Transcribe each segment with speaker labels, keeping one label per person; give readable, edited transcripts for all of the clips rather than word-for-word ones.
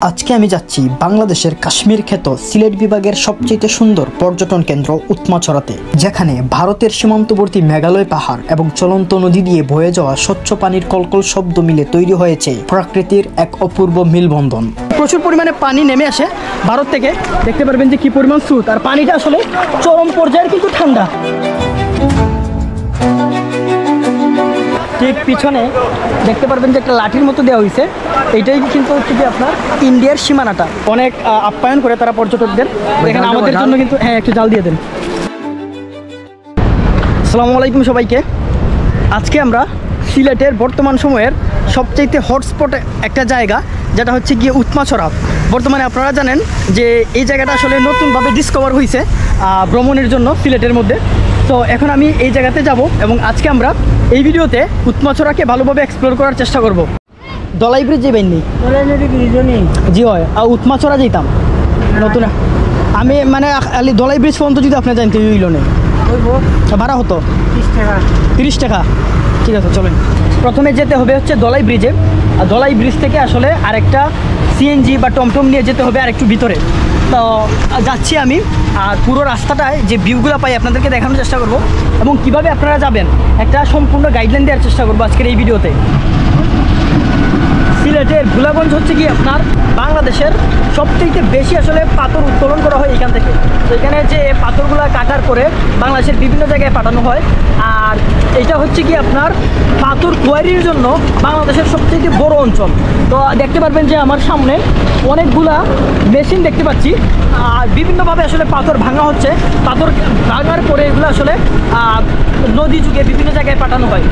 Speaker 1: আজকে আমি যাচ্ছি বাংলাদেশের কাশ্মীর খ্যাত সিলেট বিভাগের সবচেয়ে সুন্দর পর্যটন কেন্দ্র উৎমাছড়াতে, যেখানে ভারতের সীমান্তবর্তী মেঘালয় পাহাড় এবং চলন্ত নদী দিয়ে বয়ে যাওয়া স্বচ্ছ পানির কলকল শব্দ মিলে তৈরি হয়েছে প্রকৃতির এক অপূর্ব মিলবন্ধন। প্রচুর পরিমাণে পানি নেমে আসে ভারত থেকে, দেখতে পারবেন যে কি পরিমাণ স্রোত, আর পানিটা আসলে চরম পর্যায়ের কিন্তু ঠান্ডা। ঠিক পিছনে দেখতে পারবেন যে একটা লাঠির মতো দেওয়া হয়েছে, এইটাই কিন্তু হচ্ছে কি আপনার ইন্ডিয়ার সীমানাটা অনেক আপ্যায়ন করে তারা পর্যটকদের। এখানে আমাদের জন্য কিন্তু একটু জাল দিয়ে দেন। আসসালামু আলাইকুম সবাইকে। আজকে আমরা সিলেটের বর্তমান সময়ের সবচাইতে হটস্পট একটা জায়গা, যেটা হচ্ছে গিয়ে উৎমাছড়া। বর্তমানে আপনারা জানেন যে এই জায়গাটা আসলে নতুনভাবে ডিসকভার হয়েছে ভ্রমণের জন্য সিলেটের মধ্যে। তো এখন আমি এই জায়গাতে যাব এবং আজকে আমরা এই ভিডিওতে উৎমাছড়াকে ভালোভাবে এক্সপ্লোর করার চেষ্টা করব। দলাই ব্রিজ যাবেন নি? জি হয়, আর উৎমাছড়া যেতাম নতুন আমি, মানে দলাই ব্রিজ পর্যন্ত যদি আপনি জানতে হইল নেই ভাড়া হতো 30 টাকা। ঠিক আছে, চলেন। প্রথমে যেতে হবে হচ্ছে দলাই ব্রিজে, আর দলাই ব্রিজ থেকে আসলে আরেকটা সিএনজি বা টমটম নিয়ে যেতে হবে আরেকটু ভিতরে। তো যাচ্ছি আমি, আর পুরো রাস্তাটায় যে ভিউগুলো পাই আপনাদেরকে দেখানোর চেষ্টা করব এবং কিভাবে আপনারা যাবেন একটা সম্পূর্ণ গাইডলাইন দেওয়ার চেষ্টা করবো আজকের এই ভিডিওতে। সিলেটের ভোলাগঞ্জ হচ্ছে কি আপনার বাংলাদেশের সবথেকে বেশি আসলে পাথর উত্তোলন করা হয় এখান থেকে। তো এখানে যে পাথরগুলো কাটার করে বাংলাদেশের বিভিন্ন জায়গায় পাঠানো হয়, আর এটা হচ্ছে কি আপনার পাথর কোয়ারির জন্য বাংলাদেশের সবথেকে বড় অঞ্চল। তো দেখতে পারবেন যে আমার সামনে অনেকগুলা মেশিন দেখতে পাচ্ছি, আর বিভিন্নভাবে আসলে পাথর ভাঙা হচ্ছে। পাথর ভাঙার পরে এগুলো আসলে নদী যুগে বিভিন্ন জায়গায় পাঠানো হয়।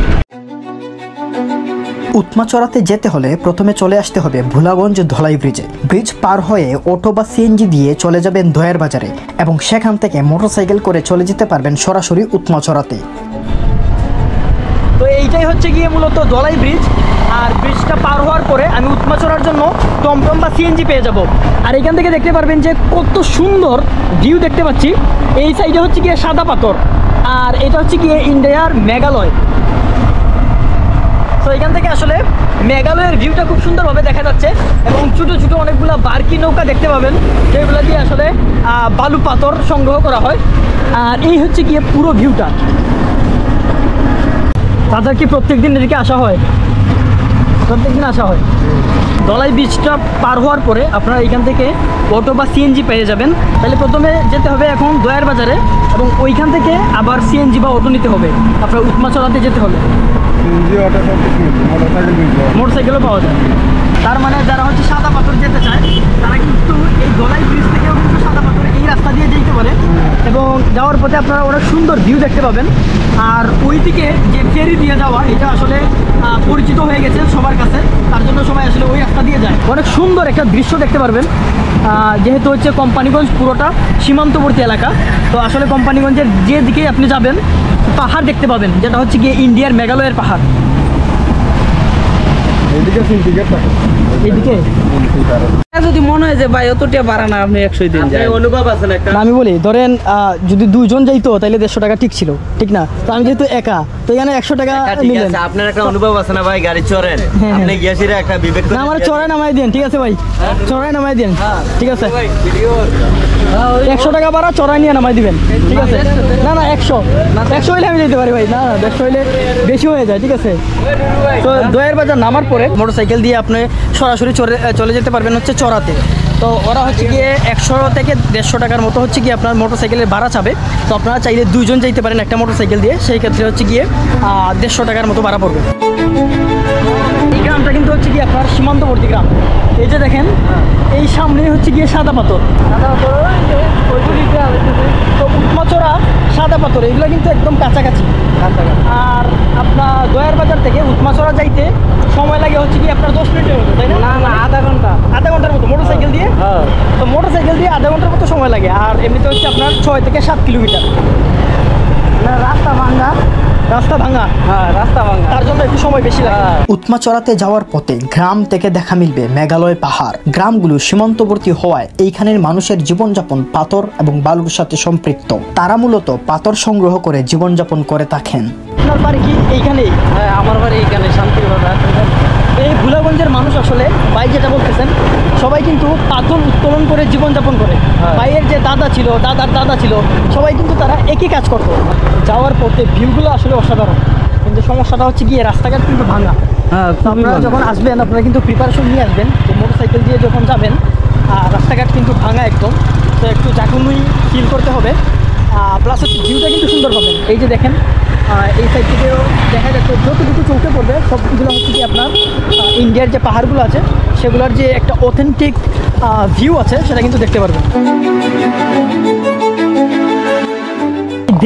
Speaker 1: উৎমাছড়াতে যেতে হলে প্রথমে চলে আসতে হবে ভোলাগঞ্জ ধলাই ব্রিজে। ব্রিজ পার হয়ে অটো বা সিএনজি দিয়ে চলে যাবেন দয়ার বাজারে এবং সেখান থেকে মোটরসাইকেল করে চলে যেতে পারবেন সরাসরি উৎমাছড়াতে। তো এইটাই হচ্ছে গিয়ে মূলত ধলাই ব্রিজ, আর ব্রিজটা পার হওয়ার পরে আমি উৎমাছড়ার জন্য টমটম বা সিএনজি পেয়ে যাব। আর এখান থেকে দেখতে পারবেন যে কত সুন্দর ভিউ দেখতে পাচ্ছি। এই সাইডে হচ্ছে গিয়ে সাদা পাথর, আর এটা হচ্ছে গিয়ে ইন্ডিয়ার মেঘালয়। তো এখান থেকে আসলে মেঘালয়ের ভিউটা খুব সুন্দরভাবে দেখা যাচ্ছে এবং ছোটো ছোটো অনেকগুলো বার্কি নৌকা দেখতে পাবেন, যেগুলো দিয়ে আসলে বালু পাথর সংগ্রহ করা হয়। আর এই হচ্ছে গিয়ে পুরো ভিউটা। তাদের কি প্রত্যেক দিন এদিকে আসা হয়? প্রত্যেক দিন আসা হয়। দলাই ব্রিজটা পার হওয়ার পরে আপনারা এখান থেকে অটো বা সিএনজি পেয়ে যাবেন। তাহলে প্রথমে যেতে হবে এখন দয়ার বাজারে এবং ওইখান থেকে আবার সিএনজি বা অটো নিতে হবে আপনার উৎমাছড়াতে যেতে হবে। মোটরসাইকেলও পাওয়া যায়। তার মানে যারা হচ্ছে সাদা পাথর যেতে চায় তারা কিন্তু এই দলাই ব্রিজ থেকেও কিন্তু সাদা পাথর এই রাস্তা দিয়ে যেতে পারে এবং যাওয়ার পথে আপনারা অনেক সুন্দর ভিউ দেখতে পাবেন। আর ওইদিকে যে ফেরি দিয়ে যাওয়া, এটা আসলে পরিচিত হয়ে গেছে সবার কাছে, তার জন্য সবাই আসলে ওই রাস্তা দিয়ে যায়। অনেক সুন্দর একটা দৃশ্য দেখতে পারবেন, যেহেতু হচ্ছে কোম্পানিগঞ্জ পুরোটা সীমান্তবর্তী এলাকা। তো আসলে কোম্পানিগঞ্জের যে দিকে আপনি যাবেন পাহাড় দেখতে পাবেন, যেটা হচ্ছে গিয়ে ইন্ডিয়ার মেঘালয়ের পাহাড়।
Speaker 2: যদি মনে হয় যে ভাই অতটা বাড়া না, আপনি 100 দিন যায় অনুভব আছে না।
Speaker 1: আমি বলি ধরেন যদি 2 জন যাইতো তাহলে 150 টাকা ঠিক ছিল, ঠিক না? তো আমি যেহেতু একা, তো এখানে 100 টাকা নিলেন।
Speaker 2: আপনার একটা অনুভব আছে না ভাই, গাড়ি চড়েন আপনি গিয়েছিরে একটা বিবেক
Speaker 1: না, আমার চড়াই নামাই দেন, ঠিক আছে ভাই? চড়াই নামাই দেন, ঠিক আছে? 100 টাকা ভাড়া চড়াই নিয়ে নামাই দিবেন, ঠিক আছে? না না 100 হইলে আমি যেতে পারি ভাই। না 150 হইলে বেশি হয়ে যায়, ঠিক আছে? তো দয়ার বাজার নামার পরে মোটরসাইকেল দিয়ে আপনি সরাসরি চলে যেতে পারবেন হচ্ছে চড়াতে। তো ওরা হচ্ছে গিয়ে 100 থেকে 150 টাকার মতো হচ্ছে গিয়ে আপনার মোটরসাইকেলের ভাড়া চাবে। তো আপনারা চাইলে 2 জন যাইতে পারেন একটা মোটরসাইকেল দিয়ে, সেই ক্ষেত্রে হচ্ছে গিয়ে 150 টাকার মতো ভাড়া পড়বে। এই গ্রামটা কিন্তু হচ্ছে গিয়ে আপনার সীমান্তবর্তী গ্রাম। এই যে দেখেন, এই সামনে হচ্ছে গিয়ে সাদা পাথর। তো উৎমাছড়া সাদা পাথর এগুলো কিন্তু একদম কাছাকাছি। আর আপনার দয়ার বাজার থেকে উৎমাছড়া যাইতে সময় লাগে হচ্ছে কি আপনার 10 মিনিটের মতো, তাই না? না আধা ঘন্টার মতো মোটরসাইকেল দিয়ে। তো মোটরসাইকেল দিয়ে আধা ঘন্টার মতো সময় লাগে। আর এমনিতে হচ্ছে আপনার 6 থেকে 7 কিলোমিটার। রাস্তা ভাঙা, হ্যাঁ রাস্তা ভাঙা, তার জন্য একটু সময় বেশি লাগে। উৎমাছড়াতে যাওয়ার পথে গ্রাম থেকে দেখা মিলবে মেঘালয় পাহাড়। গ্রামগুলো সীমান্তবর্তী হওয়ায় এইখানের মানুষের জীবনযাপন পাথর এবং বালুর সাথে সম্পৃক্ত। তারা মূলত পাথর সংগ্রহ করে জীবনযাপন করে থাকেন। আপনার বাড়ি কি এইখানেই?
Speaker 2: হ্যাঁ আমার বাড়ি এইখানে শান্তির বাজার।
Speaker 1: এই ভোলাগঞ্জের মানুষ আসলে ভাই যেটা বলতেছেন সবাই কিন্তু পাথর উত্তোলন করে জীবনযাপন করে। ভাইয়ের যে দাদা ছিল, দাদার দাদা ছিল, সবাই কিন্তু তারা একই কাজ করতো। যাওয়ার পথে ভিউগুলো আসলে অসাধারণ, কিন্তু সমস্যাটা হচ্ছে গিয়ে রাস্তাঘাট কিন্তু ভাঙা।
Speaker 2: হ্যাঁ,
Speaker 1: তো আপনারা যখন আসবেন আপনারা কিন্তু প্রিপারেশন নিয়ে আসবেন যে মোটরসাইকেল দিয়ে যখন যাবেন রাস্তাঘাট কিন্তু ভাঙা একদম, তো একটু জাকুনুই ফিল করতে হবে। প্লাস হচ্ছে ভিউটা কিন্তু সুন্দর পাবেন। এই যে দেখেন এই সাইড থেকেও দেখা যাচ্ছে যতটুকু চৌকে পড়বে সবগুলো হচ্ছে কি আপনার ইন্ডিয়ার যে পাহাড়গুলো আছে সেগুলোর যে একটা অথেন্টিক ভিউ আছে সেটা কিন্তু দেখতে পারবেন।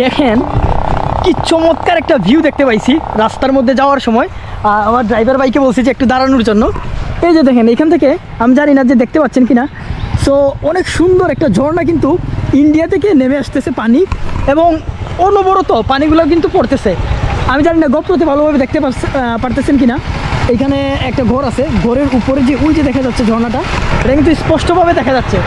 Speaker 1: দেখেন কি চমৎকার একটা ভিউ দেখতে পাইছি রাস্তার মধ্যে যাওয়ার সময়। আমার ড্রাইভার ভাইকে বলছি যে একটু দাঁড়ানোর জন্য। এই যে দেখেন এখান থেকে, আমি জানি না যে দেখতে পাচ্ছেন কিনা, সো অনেক সুন্দর একটা ঝর্ণা কিন্তু ইন্ডিয়া থেকে নেমে আসতেছে পানি, এবং অনবরত পানিগুলো কিন্তু পড়তেছে। আমি জানি না গোপ্রতে ভালোভাবে দেখতে পারতেছেন কিনা। এখানে একটা ঘর আছে, ঘরের উপরে যে ওই যে দেখা যাচ্ছে ঝর্ণাটা, এটা কিন্তু স্পষ্টভাবে দেখা যাচ্ছে।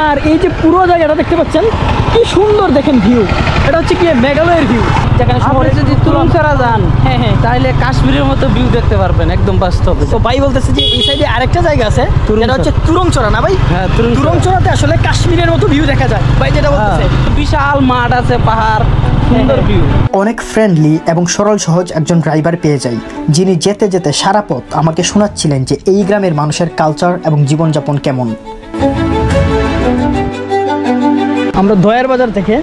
Speaker 1: আর এই যে পুরো জায়গাটা দেখতে পাচ্ছেন কি সুন্দর দেখেন ভিউ, এটা হচ্ছে কি মেঘালয়ের ভিউ, যেখানে
Speaker 2: আপনি যদি তুরংছড়া যান,
Speaker 1: হ্যাঁ হ্যাঁ,
Speaker 2: তাহলে কাশ্মীরের মতো ভিউ দেখতে পারবেন একদম বাস্তবে।
Speaker 1: তো ভাই বলতেছে যে এই সাইডে আরেকটা জায়গা আছে যেটা হচ্ছে তুরংছড়া, না ভাই?
Speaker 2: হ্যাঁ, তুরংছড়া।
Speaker 1: তুরংছড়াতে আসলে কাশ্মীরের মতো ভিউ দেখা যায় ভাই যেটা বলতেছে।
Speaker 2: বিশাল মাঠ আছে, পাহাড়, সুন্দর ভিউ।
Speaker 3: অনেক ফ্রেন্ডলি এবং সরল সহজ একজন ড্রাইভার পেয়ে যাই, যিনি যেতে যেতে সারা পথ আমাকে শোনাচ্ছিলেন যে এই গ্রামের মানুষের কালচার এবং জীবনযাপন কেমন।
Speaker 1: আমরা দয়ার বাজার থেকে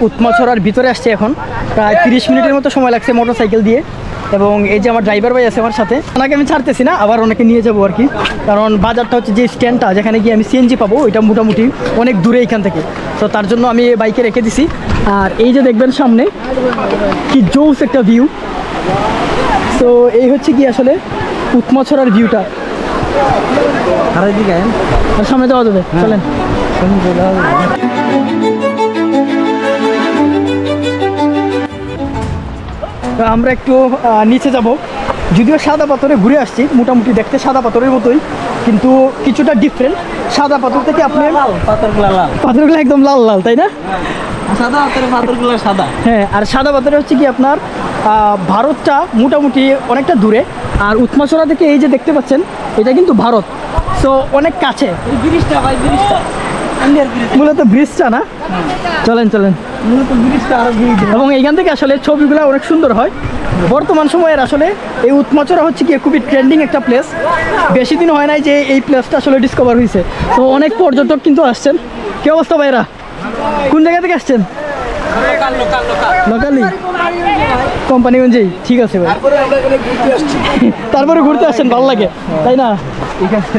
Speaker 1: উৎমাছড়ার ভিতরে আসছি এখন, প্রায় 30 মিনিটের মতো সময় লাগছে মোটরসাইকেল দিয়ে। এবং এই যে আমার ড্রাইভার ভাই আছে আমার সাথে, ওনাকে আমি ছাড়তেছি না, আবার ওনাকে নিয়ে যাবো আর কি, কারণ বাজারটা হচ্ছে যে স্ট্যান্ডটা যেখানে গিয়ে আমি সিএনজি পাবো ওইটা মোটামুটি অনেক দূরে এখান থেকে, তো তার জন্য আমি বাইকে রেখে দিছি। আর এই যে দেখবেন সামনে কি জোস একটা ভিউ, তো এই হচ্ছে কি আসলে উৎমাছড়ার ভিউটা।
Speaker 2: আর এদিকে
Speaker 1: আর সামনে যাওয়া যাবে, চলেন। তো আমরা একটু নিচে যাব, যদিও সাদা পাথরে ঘুরে আসছি, মোটামুটি দেখতে সাদা পাথরের মতোই, কিন্তু কিছুটা ডিফারেন্ট। সাদা পাথর থেকে আপনি
Speaker 2: পাথরগুলা লাল,
Speaker 1: পাথরগুলো একদম লাল লাল, তাই না?
Speaker 2: সাদা পাথরগুলা সাদা।
Speaker 1: হ্যাঁ, আর সাদা পাথরে হচ্ছে কি আপনার ভারতটা মোটামুটি অনেকটা দূরে, আর উৎমাছড়া থেকে এই যে দেখতে পাচ্ছেন এটা কিন্তু ভারত, সো অনেক কাছে।
Speaker 2: এই ব্রিজটা ভাই, ব্রিজটা ইন্ডিয়ার ব্রিজ,
Speaker 1: মূলত ব্রিজটা না? চলেন চলেন,
Speaker 2: মূলত ব্রিজটা আরো ব্রিজ।
Speaker 1: এবং এইখান থেকে আসলে ছবিগুলো অনেক সুন্দর হয়। বর্তমান সময়ের আসলে এই উৎমাছড়া হচ্ছে কি খুবই ট্রেন্ডিং একটা প্লেস। বেশি দিন হয় নাই যে এই প্লেসটা আসলে ডিসকভার হয়েছে, তো অনেক পর্যটক কিন্তু আসছেন। কি অবস্থা ভাইরা, কোন জায়গা থেকে আসছেন? লোকালি, কোম্পানিগঞ্জেই? ঠিক আছে ভাই, তারপরে ঘুরতে আসছেন, ভালো লাগে তাই না? ঠিক আছে।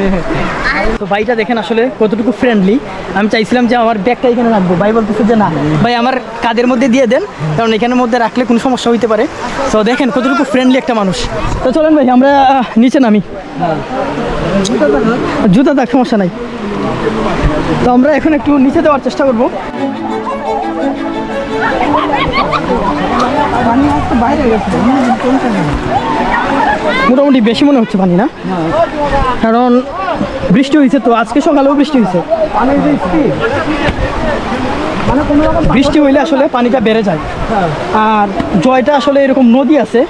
Speaker 1: তো ভাইটা দেখেন আসলে কতটুকু ফ্রেন্ডলি। আমি চাইছিলাম যে আমার ব্যাগটা এখানে রাখবো, ভাই বলতেছে যে না ভাই আমার কাঁধের মধ্যে দিয়ে দেন, কারণ এখানের মধ্যে রাখলে কোনো সমস্যা হইতে পারে। তো দেখেন কতটুকু ফ্রেন্ডলি একটা মানুষ। তো চলেন ভাই আমরা নিচে নামি, জুতা থাক সমস্যা নাই। তো আমরা এখন একটু নিচে যাওয়ার চেষ্টা করবো। মোটামুটি বেশি মনে হচ্ছে পানি, না? কারণ বৃষ্টি হয়েছে, তো আজকে সকালেও বৃষ্টি হয়েছে। বৃষ্টি হইলে আসলে পানিটা বেড়ে যায়। আর জয়টা আসলে এরকম নদী আছে,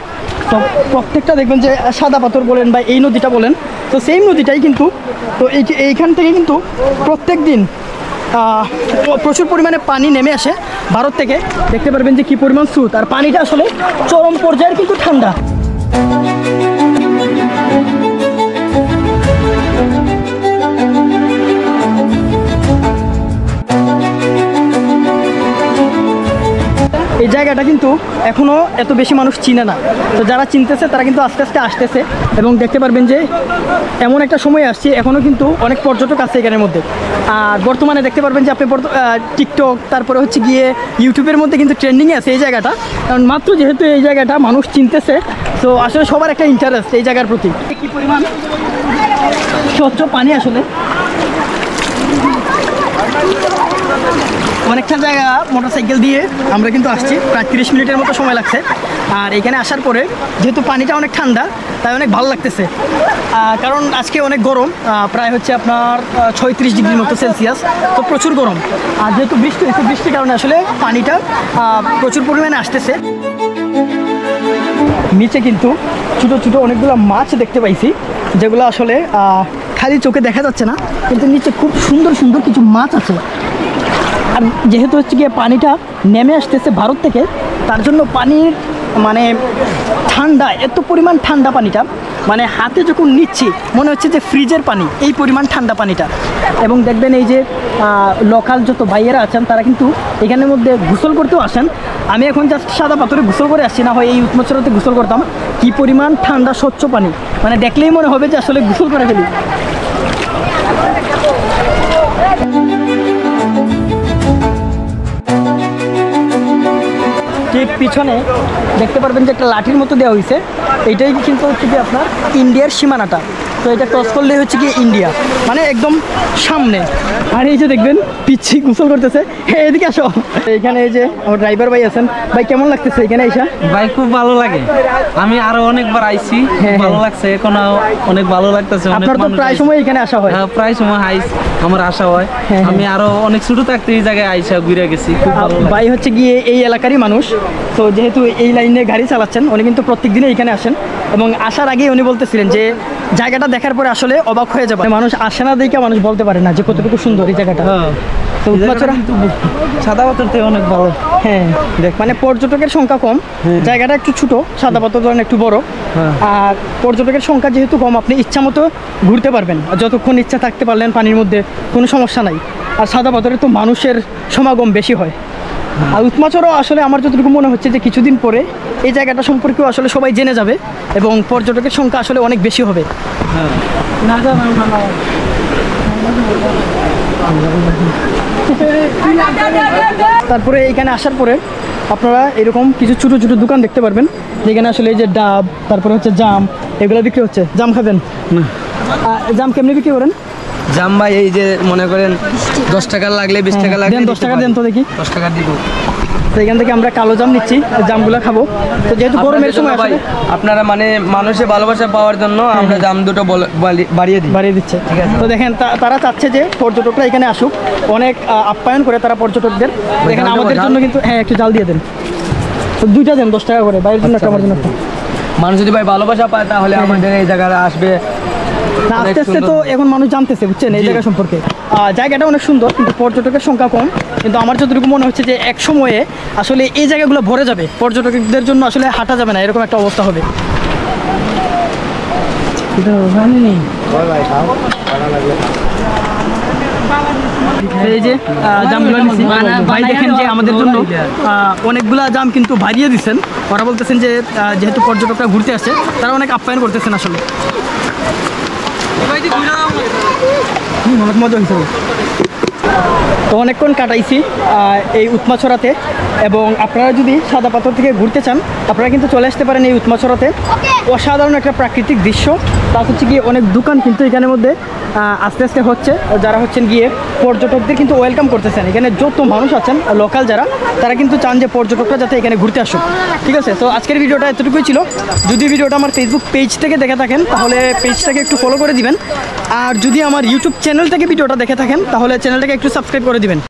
Speaker 1: তো প্রত্যেকটা দেখবেন যে সাদা পাথর বলেন বা এই নদীটা বলেন, তো সেম নদীটাই কিন্তু, তো এইখান থেকে কিন্তু প্রত্যেক দিন প্রচুর পরিমাণে পানি নেমে আসে ভারত থেকে। দেখতে পারবেন যে কি পরিমাণ স্রোত, আর পানিটা আসলে চরম পর্যায়ের কিন্তু ঠান্ডা। এই জায়গাটা কিন্তু এখনও এত বেশি মানুষ চিনে না, তো যারা চিনতেছে তারা কিন্তু আস্তে আস্তে আসতেছে, এবং দেখতে পারবেন যে এমন একটা সময় আসছে এখনও কিন্তু অনেক পর্যটক আছে এখানের মধ্যে। আর বর্তমানে দেখতে পারবেন যে আপনি টিকটক, তারপরে হচ্ছে গিয়ে ইউটিউবের মধ্যে কিন্তু ট্রেন্ডিংয়ে আছে এই জায়গাটা, কারণ মাত্র যেহেতু এই জায়গাটা মানুষ চিনতেছে, তো আসলে সবার একটা ইন্টারেস্ট এই জায়গার প্রতি। কি পরিমাণ স্বচ্ছ পানি আসলে, অনেকটা জায়গা মোটরসাইকেল দিয়ে আমরা কিন্তু আসছি, প্রায় 30 মিনিটের মতো সময় লাগছে। আর এখানে আসার পরে যেহেতু পানিটা অনেক ঠান্ডা, তাই অনেক ভালো লাগতেছে। কারণ আজকে অনেক গরম, প্রায় হচ্ছে আপনার 36 ডিগ্রির মতো সেলসিয়াস, তো প্রচুর গরম। আর যেহেতু বৃষ্টি হয়েছে, বৃষ্টির কারণে আসলে পানিটা প্রচুর পরিমাণে আসতেছে। নিচে কিন্তু ছোটো ছোটো অনেকগুলো মাছ দেখতে পাইছি, যেগুলো আসলে খালি চোখে দেখা যাচ্ছে না, কিন্তু নিচে খুব সুন্দর সুন্দর কিছু মাছ আছে। আর যেহেতু হচ্ছে গিয়ে পানিটা নেমে আসতেছে ভারত থেকে, তার জন্য পানির মানে ঠান্ডা, এত পরিমাণ ঠান্ডা পানিটা, মানে হাতে যখন নিচ্ছি মনে হচ্ছে যে ফ্রিজের পানি, এই পরিমাণ ঠান্ডা পানিটা। এবং দেখবেন এই যে লোকাল যত ভাইয়েরা আছেন তারা কিন্তু এখানের মধ্যে গোসল করতেও আসেন। আমি এখন জাস্ট সাদা পাথরে গোসল করে আসছি, না হয় এই উৎমচরাতে গোসল করতাম। কি পরিমাণ ঠান্ডা স্বচ্ছ পানি, মানে দেখলেই মনে হবে যে আসলে গোসল করে ফেলি। ঠিক পিছনে দেখতে পারবেন যে একটা লাঠির মতো দেওয়া হয়েছে, এইটাই কিন্তু হচ্ছে কি আপনার ইন্ডিয়ার সীমানাটা। তো এটা ক্রস করলেই হচ্ছে কি ইন্ডিয়া, মানে একদম সামনে। আর এই যে দেখবেন পিচ্ছি গোসল করতেছে, হ্যাঁ এদিকে আসো। এখানে এই যে আমার ড্রাইভার ভাই আছেন, ভাই কেমন লাগতেছে এখানে এসে?
Speaker 2: ভাই খুব ভালো লাগে, আমি আরো অনেকবার আইছি, ভালো লাগছে, এখন অনেক ভালো লাগতেছে।
Speaker 1: আপনার তো প্রায় সময় এখানে আসা হয়?
Speaker 2: প্রায় সময় আমার আসা হয়। আমি আরো অনেক ছোট থাকতে এই জায়গায় আইসা ঘুরে গেছি, খুব ভালো লাগে।
Speaker 1: ভাই হচ্ছে গিয়ে এই এলাকারই মানুষ, তো যেহেতু এই লাইনে গাড়ি চালাচ্ছেন, উনি কিন্তু প্রত্যেক দিনে এখানে আসেন। এবং আসার আগেই উনি বলতেছিলেন যে জায়গাটা দেখার পরে আসলে অবাক হয়ে যাবে, মানুষ আসে না দেখে মানুষ বলতে পারে না যে কতটুকু সুন্দর এই জায়গাটা। তো উৎমাচরা
Speaker 2: সাদা পাথর থেকে অনেক ভালো।
Speaker 1: হ্যাঁ দেখ, মানে পর্যটকের সংখ্যা কম, জায়গাটা একটু ছোট, সাদা পাথর ধরেন একটু বড়। আর পর্যটকের সংখ্যা যেহেতু কম, আপনি ইচ্ছা মতো ঘুরতে পারবেন, যতক্ষণ ইচ্ছা থাকতে পারলেন পানির মধ্যে, কোনো সমস্যা নাই। আর সাদা পাথরে তো মানুষের সমাগম বেশি হয়। আর উৎমাচরও আসলে আমার যতটুকু মনে হচ্ছে যে কিছুদিন পরে এই জায়গাটা সম্পর্কেও আসলে সবাই জেনে যাবে এবং পর্যটকের সংখ্যা আসলে অনেক বেশি হবে। তারপরে এইখানে আসার পরে আপনারা এরকম কিছু ছোটো ছোটো দোকান দেখতে পারবেন, যেখানে আসলে এই যে ডাব, তারপরে হচ্ছে জাম, এগুলো বিক্রি হচ্ছে। জাম খাবেন? না। জাম কেমনি বিক্রি করেন?
Speaker 2: জাম ভাই এই যে মনে করেন 10 টাকা লাগলে 20 টাকা লাগলে
Speaker 1: 10 টাকা দেন তো দেখি।
Speaker 2: 10 টাকা দিব।
Speaker 1: তো এখান থেকে আমরা কালো জাম নিচ্ছি, জামগুলো খাবো। তো যেহেতু গরমের সময়
Speaker 2: ভাই আপনারা মানে মানুষের ভালোবাসা পাওয়ার জন্য আমরা জাম দুটো বাড়িয়ে দিচ্ছে।
Speaker 1: তো দেখেন তারা চাচ্ছে যে পর্যটকরা এখানে আসুক, অনেক আপ্যায়ন করে তারা পর্যটকদের। দেখেন আমাদের জন্য কিন্তু, হ্যাঁ একটু জাল দিয়ে দেন, তো 2টা দেন 10 টাকা করে, বাইরের জন্য একটা আমার জন্য একটা।
Speaker 2: মানুষ যদি ভাই ভালোবাসা পায় তাহলে আমাদের এই জায়গায় আসবে।
Speaker 1: না আস্তে আস্তে তো এখন মানুষ জানতেছে, বুঝছেন এই জায়গা সম্পর্কে। জায়গাটা অনেক সুন্দর, কিন্তু পর্যটকের সংখ্যা কম। কিন্তু আমার যতটুকু মনে হচ্ছে যে এক সময়ে আসলে এই জায়গাগুলো ভরে যাবে, পর্যটকদের জন্য আসলে হাঁটা যাবে না, এরকম একটা অবস্থা হবে। এই যে জামগুলো নিচ্ছি, ভাই দেখেন যে আমাদের জন্য অনেকগুলা জাম কিন্তু ভারিয়ে দিচ্ছেন। ওরা বলতেছেন যে যেহেতু পর্যটকরা ঘুরতে আসছে, তারা অনেক আপ্যায়ন করতেছেন আসলে। অনেক মজা হয়েছে। তো অনেকক্ষণ কাটাইছি এই উৎমাছড়াতে, এবং আপনারা যদি সাদা পাথর থেকে ঘুরতে চান আপনারা কিন্তু চলে আসতে পারেন এই উৎমাছড়াতে। অসাধারণ একটা প্রাকৃতিক দৃশ্য, তার হচ্ছে গিয়ে অনেক দোকান কিন্তু এখানের মধ্যে আস্তে আস্তে হচ্ছে, যারা হচ্ছেন গিয়ে পর্যটকদের কিন্তু ওয়েলকাম করতেছেন। এখানে যত মানুষ আছেন লোকাল যারা, তারা কিন্তু চান যে পর্যটকরা যাতে এখানে ঘুরতে আসুক। ঠিক আছে, তো আজকের ভিডিওটা এতটুকুই ছিল। যদি ভিডিওটা আমার ফেসবুক পেজ থেকে দেখে থাকেন তাহলে পেজটাকে একটু ফলো করে দিবেন, আর যদি আমার ইউটিউব চ্যানেল থেকে ভিডিওটা দেখে থাকেন তাহলে চ্যানেলটাকে একটু সাবস্ক্রাইব করে দিবেন।